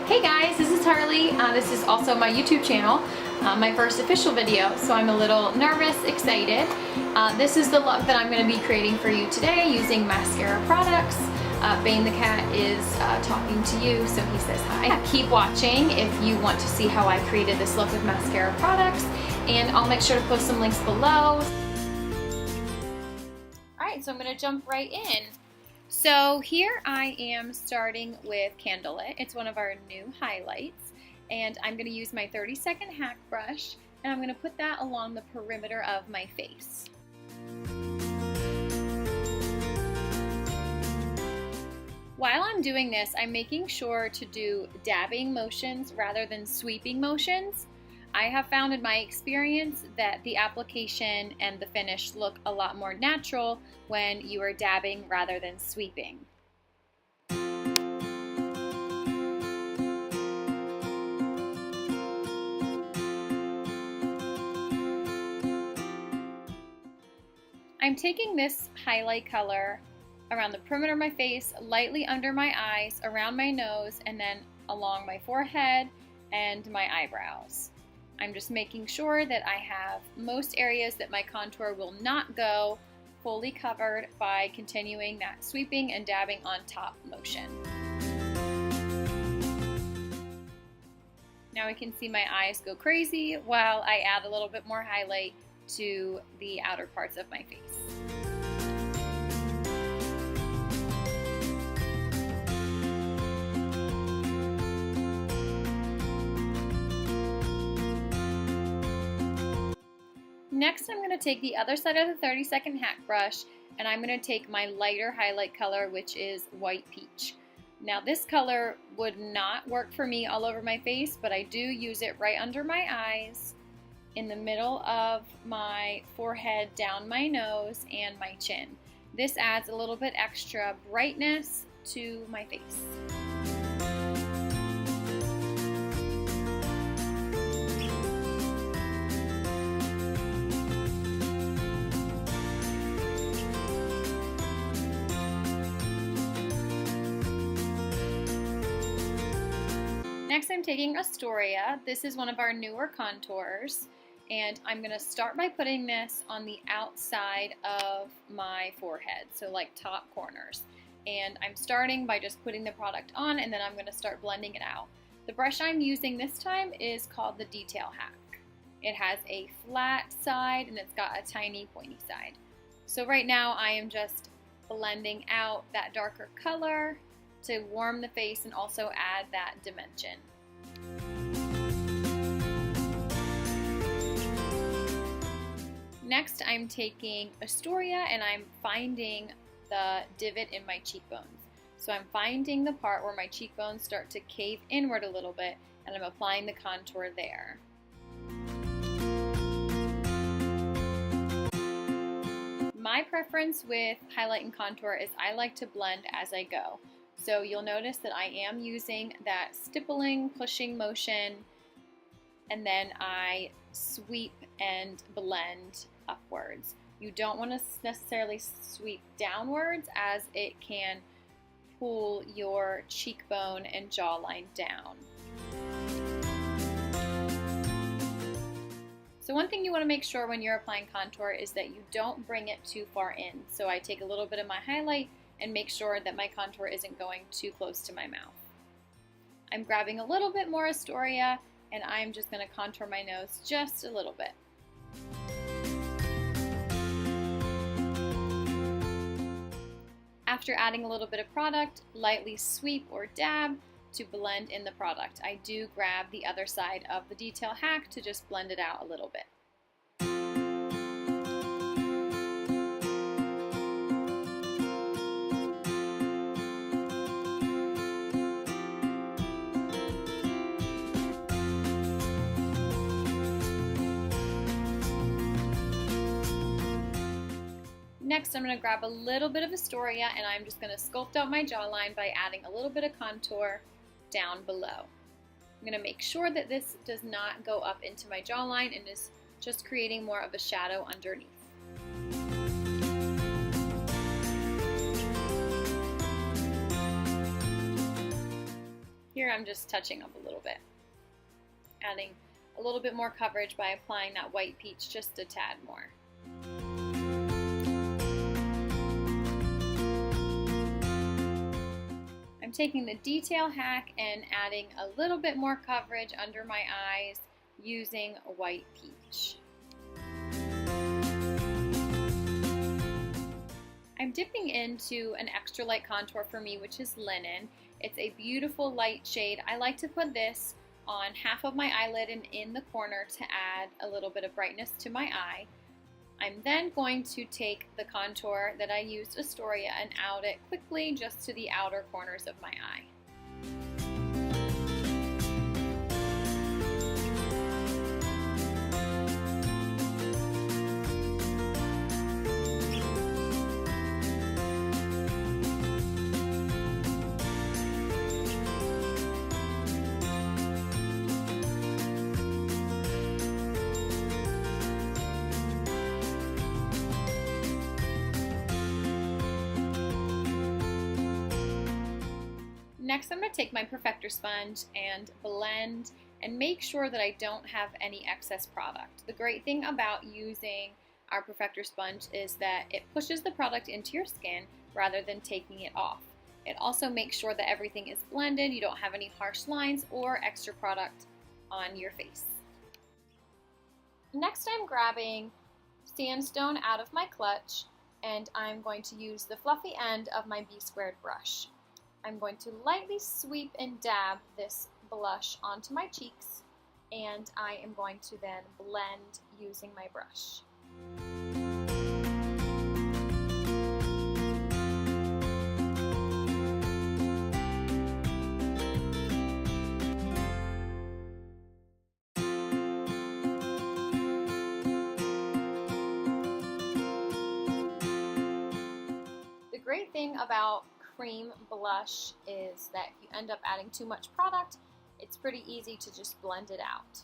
Hey guys, this is Harley. This is also my YouTube channel, my first official video, so I'm a little nervous, excited. This is the look that I'm going to be creating for you today using Maskcara products. Bane the cat is talking to you, so he says hi. Keep watching if you want to see how I created this look with Maskcara products, and I'll make sure to post some links below. Alright, so I'm going to jump right in. So here I am starting with Candlelit. It's one of our new highlights, and I'm going to use my 30-second hack brush, and I'm going to put that along the perimeter of my face. While I'm doing this, I'm making sure to do dabbing motions rather than sweeping motions. I have found in my experience that the application and the finish look a lot more natural when you are dabbing rather than sweeping. I'm taking this highlight color around the perimeter of my face, lightly under my eyes, around my nose, and then along my forehead and my eyebrows. I'm just making sure that I have most areas that my contour will not go fully covered by continuing that sweeping and dabbing on top motion. Now we can see my eyes go crazy while I add a little bit more highlight to the outer parts of my face. Next, I'm going to take the other side of the 30-second hack brush, and I'm going to take my lighter highlight color, which is White Peach. Now this color would not work for me all over my face, but I do use it right under my eyes, in the middle of my forehead, down my nose, and my chin. This adds a little bit extra brightness to my face. Next, I'm taking Astoria. This is one of our newer contours, and I'm going to start by putting this on the outside of my forehead, so like top corners. And I'm starting by just putting the product on, and then I'm going to start blending it out. The brush I'm using this time is called the Detail Hack. It has a flat side, and it's got a tiny pointy side. So right now I am just blending out that darker color to warm the face and also add that dimension. Next, I'm taking Astoria and I'm finding the divot in my cheekbones. So I'm finding the part where my cheekbones start to cave inward a little bit, and I'm applying the contour there. My preference with highlight and contour is I like to blend as I go. So you'll notice that I am using that stippling, pushing motion, and then I sweep and blend upwards. You don't want to necessarily sweep downwards, as it can pull your cheekbone and jawline down. So one thing you want to make sure when you're applying contour is that you don't bring it too far in. So I take a little bit of my highlight and make sure that my contour isn't going too close to my mouth. I'm grabbing a little bit more Astoria, and I'm just going to contour my nose just a little bit. After adding a little bit of product, lightly sweep or dab to blend in the product. I do grab the other side of the Detail Hack to just blend it out a little bit. Next, I'm going to grab a little bit of Astoria, and I'm just going to sculpt out my jawline by adding a little bit of contour down below. I'm going to make sure that this does not go up into my jawline and is just creating more of a shadow underneath. here I'm just touching up a little bit, adding a little bit more coverage by applying that white peach just a tad more. I'm taking the detail hack and adding a little bit more coverage under my eyes using white peach. I'm dipping into an extra light contour for me, which is Linen. It's a beautiful light shade. I like to put this on half of my eyelid and in the corner to add a little bit of brightness to my eye. I'm then going to take the contour that I used Astoria and out it quickly just to the outer corners of my eye. Next, I'm going to take my perfector sponge and blend and make sure that I don't have any excess product. The great thing about using our perfector sponge is that it pushes the product into your skin rather than taking it off. It also makes sure that everything is blended, you don't have any harsh lines or extra product on your face. Next, I'm grabbing Sandstone out of my clutch and I'm going to use the fluffy end of my B-squared brush. I'm going to lightly sweep and dab this blush onto my cheeks, and I am going to then blend using my brush. The great thing about cream blush is that if you end up adding too much product, it's pretty easy to just blend it out.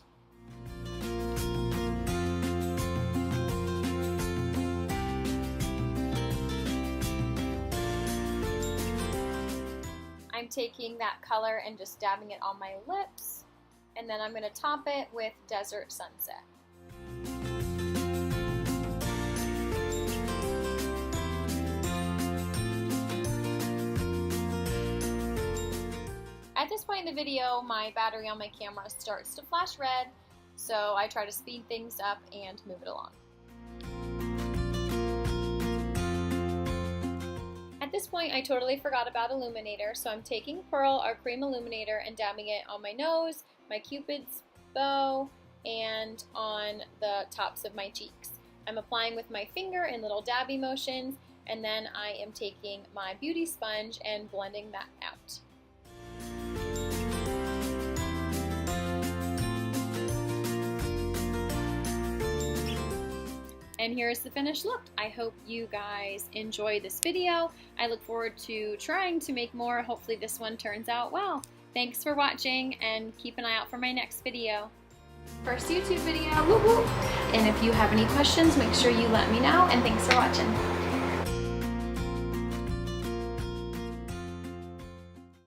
I'm taking that color and just dabbing it on my lips, and then I'm going to top it with Desert Sunset. At this point in the video, my battery on my camera starts to flash red, so I try to speed things up and move it along. At this point, I totally forgot about illuminator, so I'm taking Pearl, our cream illuminator, and dabbing it on my nose, my cupid's bow, and on the tops of my cheeks. I'm applying with my finger in little dabby motions, and then I am taking my beauty sponge and blending that out. And here's the finished look. I hope you guys enjoyed this video. I look forward to trying to make more. Hopefully this one turns out well. Thanks for watching and keep an eye out for my next video. First YouTube video, woo woo! And if you have any questions, make sure you let me know, and thanks for watching.